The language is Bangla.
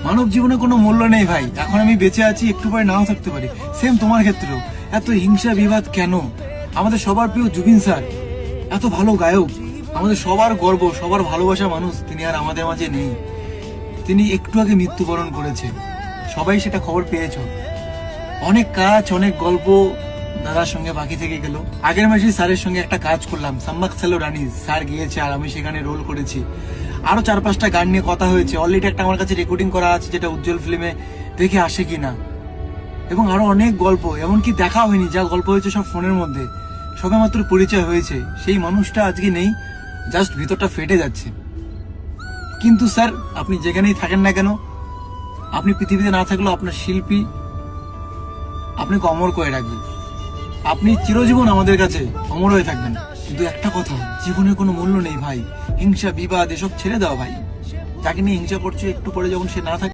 মানব জীবনে কোনো মূল্য নেই ভাই। এখন আমি বেঁচে আছি, একটু পরে নাও থাকতে পারি। সেম তোমার ক্ষেত্রেও। এত হিংসা বিবাদ কেন? আমাদের সবার প্রিয় জুবিন স্যার, এত ভালো গায়ক, আমাদের সবার গর্ব, সবার ভালোবাসা মানুষ, তিনি আর আমাদের মাঝে নেই। তিনি একটু আগে মৃত্যুবরণ করেছে, সবাই সেটা খবর পেয়েছ। অনেক কাজ, অনেক গল্প দাদার সঙ্গে বাকি থেকে গেল। আগের মাসে স্যারের সঙ্গে একটা কাজ করলাম, সাম্বাক সেলো রানি, স্যার গিয়েছে আর আমি সেখানে রোল করেছি। আরো 4-5টা গান নিয়ে কথা হয়েছে, অলরেডি একটা আমার কাছে রেকর্ডিং করা আছে, যেটা উজ্জ্বল ফিল্মে দেখে আসে কিনা। এবং আরো অনেক গল্প, এমনকি দেখা হয়নি, যা গল্প হয়েছে সব ফোনের মধ্যে, সবে মাত্র পরিচয় হয়েছে। সেই মানুষটা আজকে নেই, জাস্ট ভিতরটা ফেটে যাচ্ছে। কিন্তু স্যার, আপনি যেখানেই থাকেন না কেন, আপনি পৃথিবীতে না থাকলেও আপনার শিল্পী আপনাকে অমর করে রাখবে। আপনি চিরজীবন আমাদের কাছে অমর হয়ে থাকবেন। কিন্তু একটা কথা, জীবনের কোনো মূল্য নেই ভাই। হিংসা বিবাদ এসব ছেড়ে দাও ভাই। যাকে নিয়ে হিংসা করছো, একটু পরে যখন সে না থাকে